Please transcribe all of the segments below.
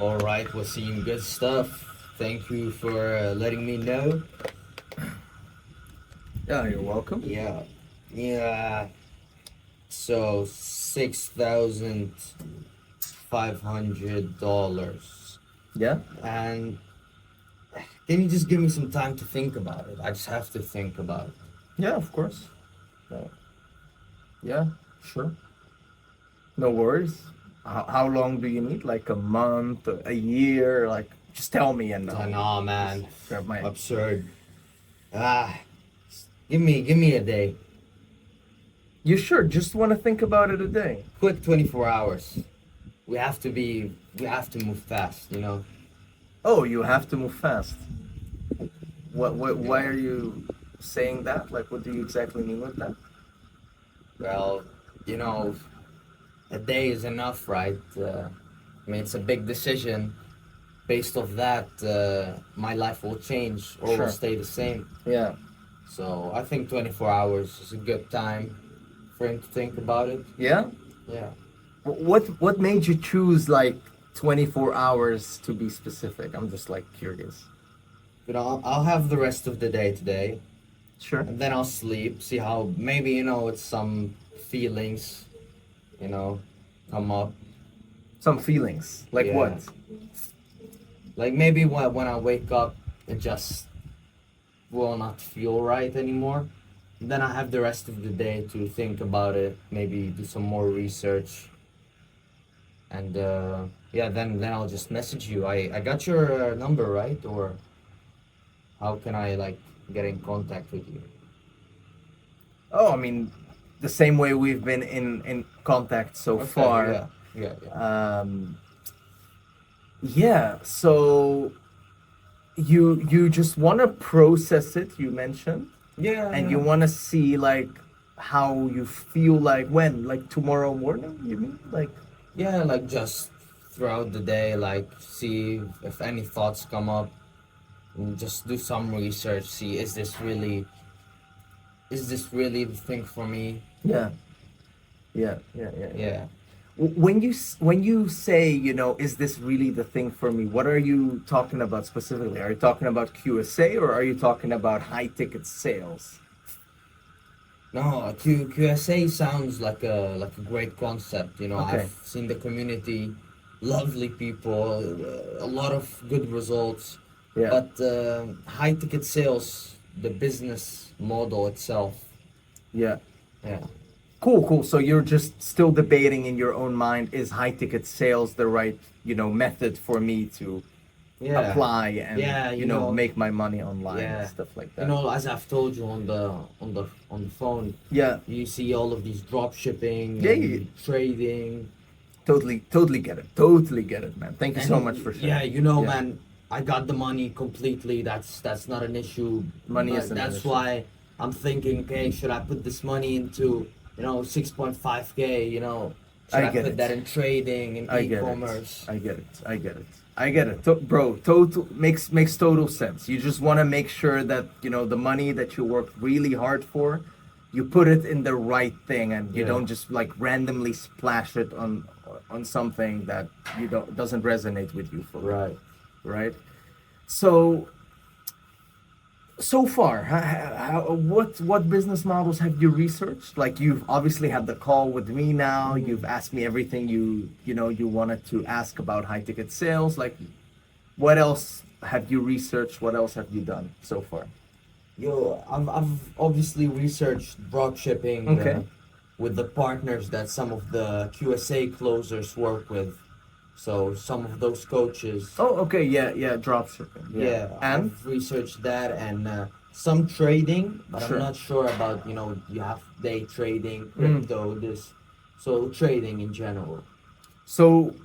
All right, we're seeing good stuff. Thank you for letting me know. Yeah, you're welcome. Yeah, yeah. So $6,500, Yeah, and can you just give me some time to think about it? I just have to think about it. yeah, of course. Uh, yeah, sure. No worries. How long do you need? Like a month, a year? Like, just tell me and I'll Nah, just man, grab my. absurd. Ah, give me a day. You sure? Just want to think about it a day. Quick 24 hours. We have to move fast. Oh, you have to move fast. Why Yeah. are you saying that? Like, what do you exactly mean with that? Well, you know, a day is enough, right? I mean, it's a big decision. Based off that, my life will change or will Sure. stay the same. Yeah. So I think 24 hours is a good time for him to think about it. Yeah. Yeah. What made you choose like 24 hours to be specific? I'm just like curious. I'll have the rest of the day today, Sure. and then I'll sleep. See how maybe it's some feelings, you know, come up. Some feelings. Like what? Yeah. Like maybe when I wake up, it just will not feel right anymore. Then I have the rest of the day to think about it, maybe do some more research, and yeah, then I'll just message you. I got your number, right? Or how can I like get in contact with you? Oh, I mean, the same way we've been in contact so Okay, far. yeah, yeah, yeah, Um, yeah. So you just want to process it. You mentioned, yeah, and you yeah. want to see like how you feel like when, like tomorrow morning. You mean like? Yeah, like just throughout the day, like see if any thoughts come up, and just do some research. See, is this really the thing for me? Yeah. Yeah. Yeah. Yeah. Yeah. Yeah. When you say, is this really the thing for me? What are you talking about specifically? Are you talking about QSA or are you talking about high ticket sales? No, QSA sounds like a great concept. I've Okay. seen the community, lovely people, a lot of good results, Yeah. but high ticket sales, the business model itself, Yeah. yeah, Cool, cool. So you're just still debating in your own mind, is high ticket sales the right, method for me to yeah, apply and, yeah, make my money online and yeah. stuff like that. As I've told you on the phone, Yeah. you see all of these drop shipping Yeah, yeah, yeah. and trading. Totally, totally get it. Totally get it, man. Thank you so much And for yeah, sharing. Yeah. man, I got the money completely. That's not an issue. Money But isn't an that's issue. why I'm thinking, okay, should I put this money into 6.5K? Should I I get put that it. in trading and I get it. e-commerce? I get it. I get it. I get it. Bro, total makes total sense. You just want to make sure that, the money that you worked really hard for, you put it in the right thing and you Yeah. don't just like randomly splash it on something that you don't doesn't resonate with you fully, Right. right? So so far, what business models have you researched? Like you've obviously had the call with me now. You've asked me everything you wanted to ask about high ticket sales. Like, what else have you researched? What else have you done so far? I've obviously researched drop shipping Okay. with the partners that some of the QSA closers work with. So some of those coaches. Oh, okay. Yeah, yeah. Drop shipping. Yeah. Yeah, And I've researched that and some trading, but I'm sure. not sure about you have day trading, Mm. crypto, this, so trading in general. So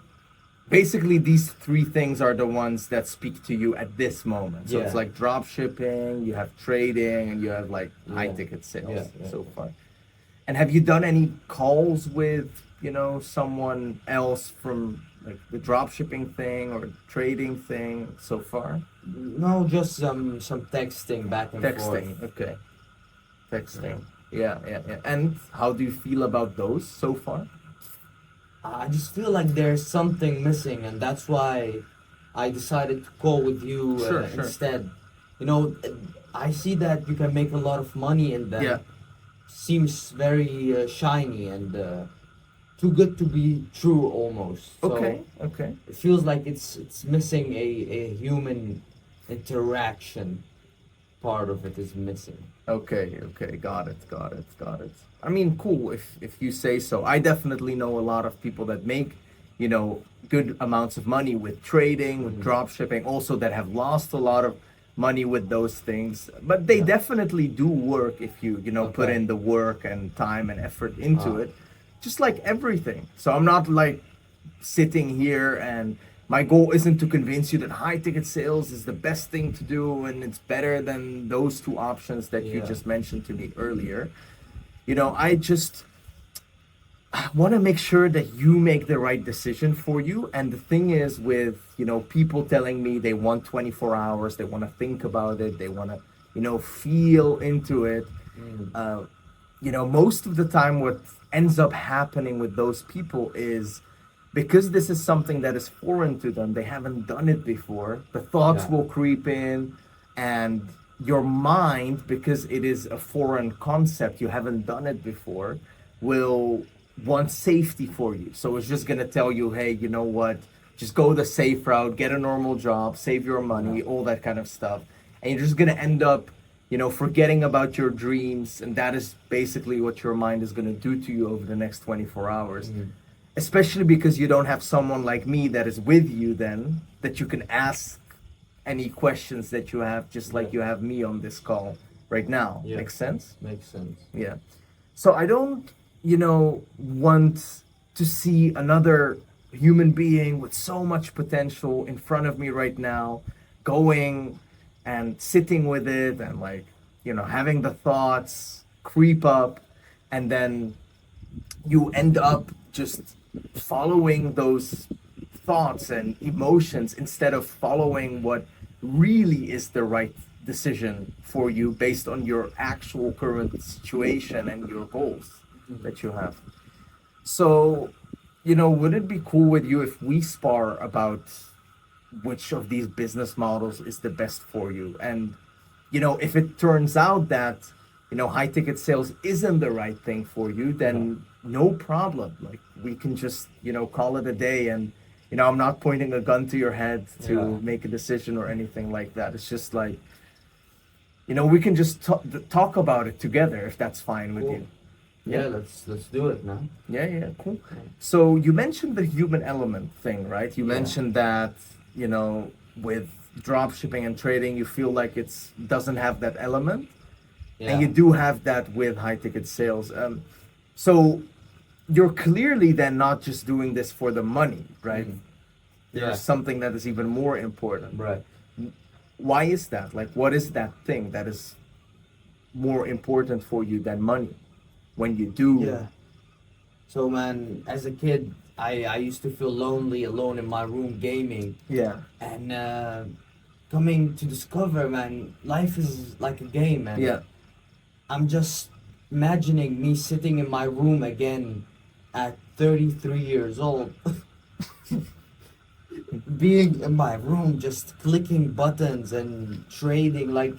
basically, these three things are the ones that speak to you at this moment. So it's Yeah, like drop shipping, you have trading, and you have like high yeah, ticket yeah, sales yeah, so yeah. far. And have you done any calls with, someone else from like the drop shipping thing or trading thing so far? No, just some texting back and forth. Texting, okay. Yeah. Texting. Yeah, yeah, yeah. And how do you feel about those so far? I just feel like there's something missing, and that's why I decided to call with you Sure, sure. instead. You know, I see that you can make a lot of money in them. Yeah. Seems very shiny and too good to be true almost. So Okay, okay. it feels like it's missing a human interaction. Part of it is missing. Okay, okay, got it, got it, got it. I mean, cool if you say so. I definitely know a lot of people that make, good amounts of money with trading, with drop shipping, also that have lost a lot of money with those things. But they Yeah. definitely do work if you, put Okay. in the work and time and effort into Ah. it. Just like everything. So I'm not like sitting here and my goal isn't to convince you that high ticket sales is the best thing to do and it's better than those two options that you Yeah. just mentioned to me earlier. I just want to make sure that you make the right decision for you. And the thing is with, people telling me they want 24 hours, they want to think about it, they want to, feel into it. Mm. Most of the time what ends up happening with those people is because this is something that is foreign to them, they haven't done it before, the thoughts Yeah. will creep in, and your mind, because it is a foreign concept, you haven't done it before, will want safety for you. So it's just going to tell you, hey, you know what, just go the safe route, get a normal job, save your money, Yeah. all that kind of stuff. And you're just going to end up forgetting about your dreams, and that is basically what your mind is going to do to you over the next 24 hours. Mm. Especially because you don't have someone like me that is with you then, that you can ask any questions that you have, just like Yeah. you have me on this call right now. Yeah. Makes sense? Makes sense. Yeah. So I don't, want to see another human being with so much potential in front of me right now, going and sitting with it and like, having the thoughts creep up, and then you end up just following those thoughts and emotions instead of following what really is the right decision for you based on your actual current situation and your goals that you have. So, would it be cool with you if we spar about which of these business models is the best for you? And, if it turns out that, high ticket sales isn't the right thing for you, then no problem. Like, we can just, call it a day. And, I'm not pointing a gun to your head to Yeah. make a decision or anything like that. It's just like, we can just talk about it together if that's fine with Cool. you. Yeah, let's do it, man. Yeah, yeah, cool. So you mentioned the human element thing, right? You Yeah. mentioned that, with drop shipping and trading, you feel like it's doesn't have that element, Yeah. and you do have that with high ticket sales. So you're clearly then not just doing this for the money, right? Mhm. There's Yeah. something that is even more important. Right. Why is that? Like, what is that thing that is more important for you than money when you do? Yeah. So man, as a kid, I used to feel lonely alone in my room gaming, Yeah. and coming to discover, man, life is like a game, man. Yeah. I'm just imagining me sitting in my room again at 33 years old, being in my room, just clicking buttons and trading. Like,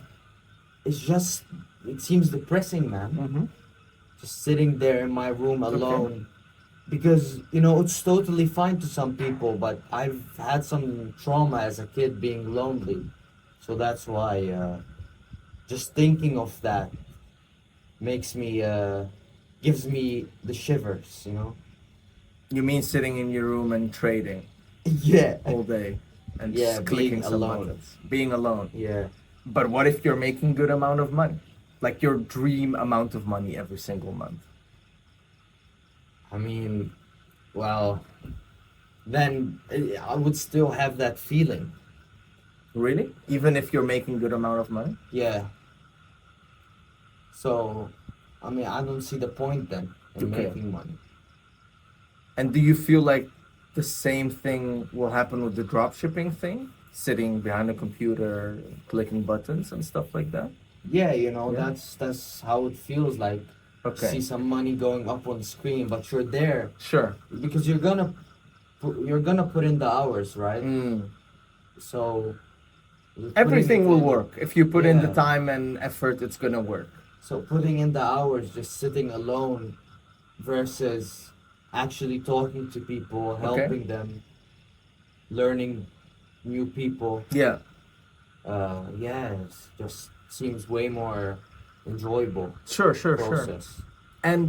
it's just, it seems depressing, man. Mm-hmm. Just sitting there in my room alone. Because, you know, it's totally fine to some people, but I've had some trauma as a kid being lonely. So that's why just thinking of that makes me, gives me the shivers, you know? You mean sitting in your room and trading Yeah. all day and Yeah, just clicking being some alone. buttons, being alone? Yeah. But what if you're making good amount of money, like your dream amount of money every single month? I mean, well, then I would still have that feeling. Really? Even if you're making good amount of money? Yeah. So, I mean, I don't see the point then in Okay. making money. And do you feel like the same thing will happen with the drop shipping thing? Sitting behind a computer, clicking buttons and stuff like that? Yeah, you know, Yeah. that's how it feels like. see Okay. some money going up on the screen, but you're there Sure. because you're gonna put in the hours, right? Mm. So you're putting Everything it will in. work if you put in the Yeah. time and effort. It's gonna work. So putting in the hours, just sitting alone versus actually talking to people, Okay. helping them, learning new people. Yeah. Yeah, it just seems way more enjoyable Sure. Sure. Sure. process. And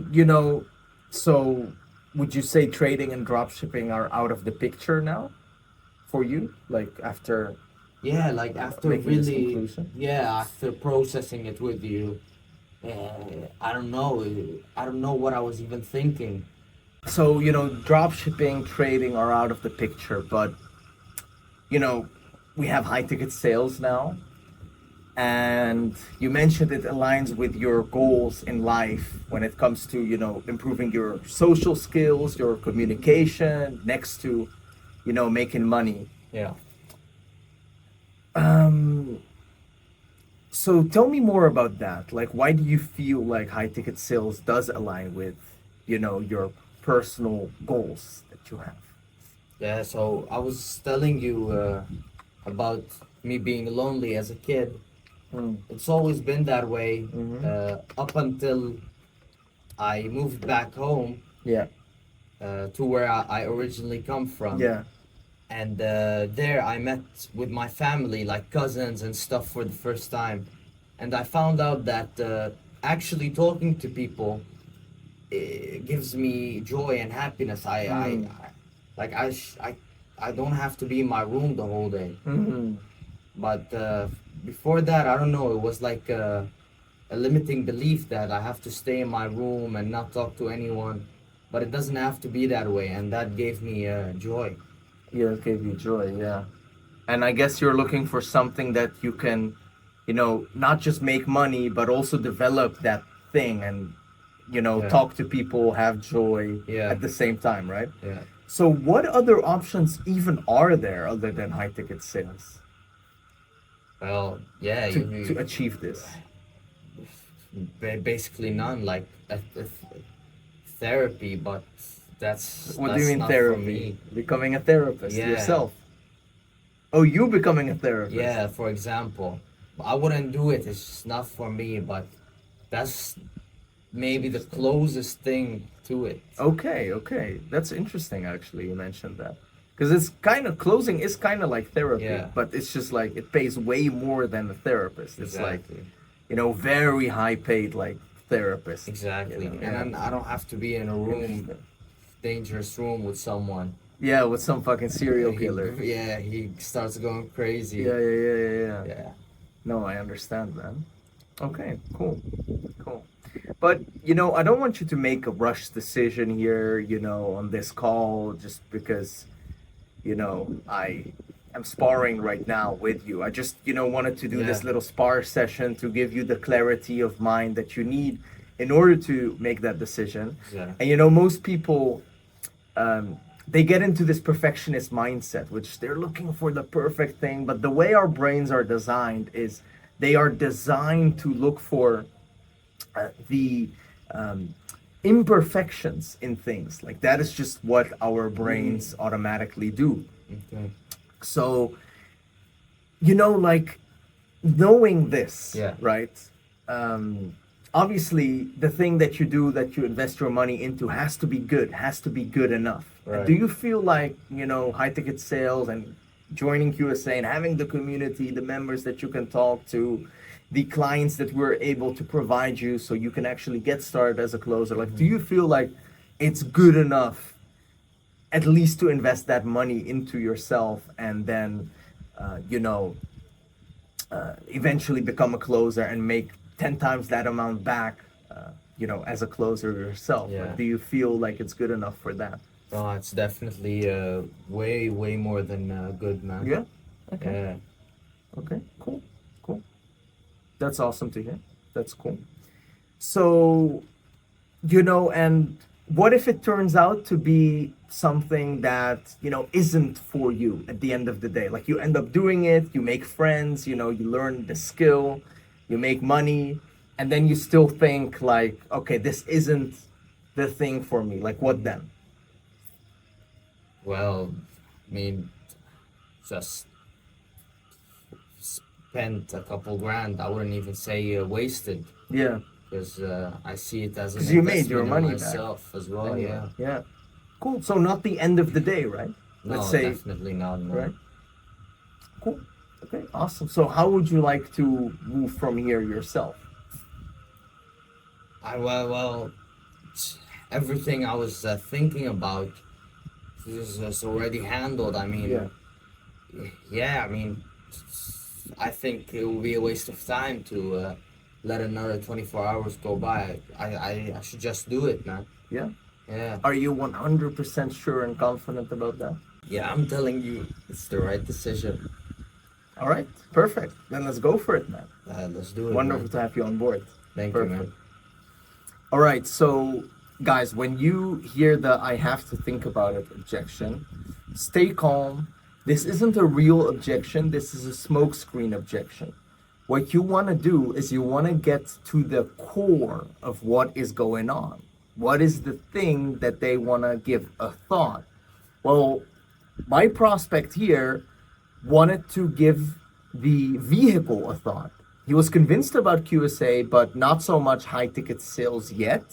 so would you say trading and drop shipping are out of the picture now for you? Like after Yeah, like after making this really, conclusion? yeah, after processing it with you, I don't know. I don't know what I was even thinking. So, drop shipping, trading are out of the picture, but you know, we have high ticket sales now. And you mentioned it aligns with your goals in life when it comes to, improving your social skills, your communication, next to, making money. Yeah. Um, so tell me more about that. Like, why do you feel like high ticket sales does align with, your personal goals that you have? Yeah, so I was telling you about me being lonely as a kid. Mm. It's always been that way Mm-hmm. up until I moved back home Yeah. to where I originally come from. Yeah. And there I met with my family, like cousins and stuff, for the first time. And I found out that actually talking to people gives me joy and happiness. Mm. Like I don't have to be in my room the whole day. Mm-hmm. But before that, I don't know. It was like a limiting belief that I have to stay in my room and not talk to anyone. But it doesn't have to be that way, and that gave me joy. Yeah, it gave you joy, yeah. And I guess you're looking for something that you can, not just make money, but also develop that thing and, Yeah, talk to people, have joy yeah, at the same time, right? yeah. So, what other options even are there other than high ticket sales Well, yeah, to achieve this? basically none. Like therapy, but What do you that's mean not for therapy? me. Becoming a therapist Yeah, yourself. Oh, you becoming a therapist. yeah. For example, I wouldn't do it. It's just not for me. But that's maybe the Interesting. closest thing to it. Okay, okay. That's interesting actually you mentioned that. Because it's kind of closing is kind of like therapy, Yeah, but it's just like it pays way more than a therapist. It's like, exactly, very high paid like therapist, exactly. And yeah. then I don't have to be in a room, Interesting. dangerous room with someone. Yeah, with some fucking serial He, killer. yeah, he starts going crazy. Yeah, yeah, yeah, yeah, yeah. Yeah, No, I understand, man. Okay, cool. Cool. But, I don't want you to make a rush decision here, on this call just because I am sparring right now with you. I just, wanted to do yeah, this little spar session to give you the clarity of mind that you need in order to make that decision. exactly. And, most people, they get into this perfectionist mindset, which they're looking for the perfect thing. But the way our brains are designed is they are designed to look for the imperfections in things. Like that is just what our brains automatically do. Okay. So, like knowing this, Yeah. right? Um, Obviously, the thing that you do, that you invest your money into, has to be good, has to be good enough. And Right. do you feel like, high ticket sales and joining QSA and having the community, the members that you can talk to, the clients that we're able to provide you so you can actually get started as a closer, like, do you feel like it's good enough at least to invest that money into yourself and then, eventually become a closer and make 10 times that amount back, as a closer yourself? Like, Yeah. do you feel like it's good enough for that? Oh, it's definitely way more than good, man. Yeah. Okay. Yeah. Okay. Cool. Cool. That's awesome to hear. That's cool. So, and what if it turns out to be something that, isn't for you at the end of the day? Like you end up doing it, you make friends, you learn the skill, you make money, and then you still think like, okay, this isn't the thing for me, like what then? Well, I mean, just spent a couple grand. I wouldn't even say wasted, Yeah, because I see it as an because you made your investment in money back myself as well. anyway. Yeah. Yeah, cool. So not the end of the day, right? No, Let's say, definitely not. No. right? Cool. Okay, awesome. So how would you like to move from here yourself? Well, everything I was thinking about is already handled. I mean, Yeah. yeah. I mean, I think it would be a waste of time to let another 24 hours go by. I should just do it, man. Yeah. Yeah. Are you 100% sure and confident about that? Yeah, I'm telling you, it's the right decision. All right, perfect. Then let's go for it, man. Let's do it. Wonderful Man. to have you on board. Thank Perfect. you, man. All right, so guys, when you hear the I have to think about it objection, stay calm. This isn't a real objection, this is a smokescreen objection. What you want to do is you want to get to the core of what is going on. What is the thing that they want to give a thought? Well, my prospect here wanted to give the vehicle a thought. He was convinced about QSA, but not so much high ticket sales yet.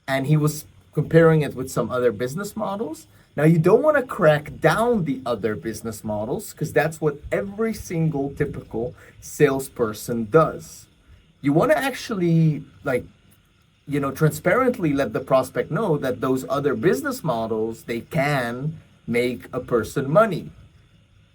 And he was comparing it with some other business models. Now, you don't want to crack down the other business models because that's what every single typical salesperson does. You want to actually, like, transparently let the prospect know that those other business models, they can make a person money,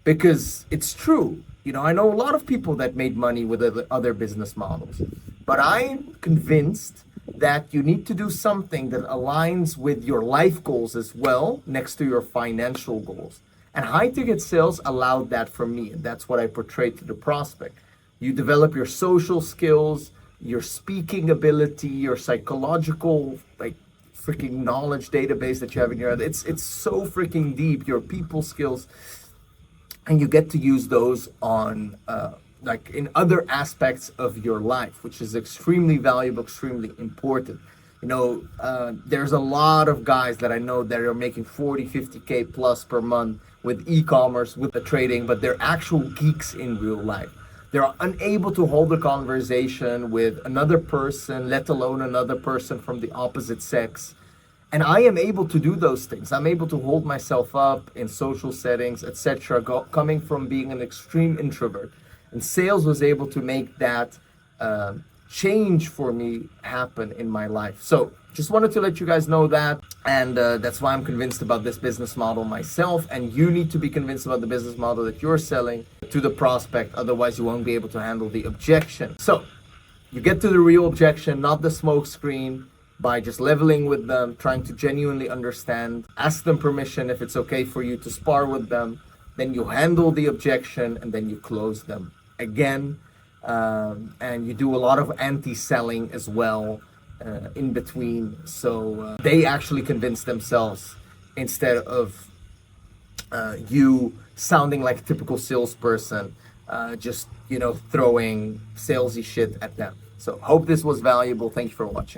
because it's true. I know a lot of people that made money with other business models, but I'm convinced that you need to do something that aligns with your life goals as well, next to your financial goals. And high ticket sales allowed that for me, and that's what I portray to the prospect. You develop your social skills, your speaking ability, your psychological, like, freaking knowledge database that you have in your head. It's so freaking deep. Your people skills, and you get to use those on like in other aspects of your life, which is extremely valuable, extremely important. There's a lot of guys that I know that are making 40, 50K plus per month with e-commerce, with the trading, but they're actual geeks in real life. They're unable to hold a conversation with another person, let alone another person from the opposite sex. And I am able to do those things. I'm able to hold myself up in social settings, etc., coming from being an extreme introvert. And sales was able to make that change for me happen in my life. So just wanted to let you guys know that. And that's why I'm convinced about this business model myself. And you need to be convinced about the business model that you're selling to the prospect. Otherwise, you won't be able to handle the objection. So you get to the real objection, not the smoke screen, by just leveling with them, trying to genuinely understand, ask them permission if it's okay for you to spar with them, then you handle the objection, and then you close them again. And you do a lot of anti-selling as well in between. So they actually convince themselves instead of you sounding like a typical salesperson, just, throwing salesy shit at them. So hope this was valuable. Thank you for watching.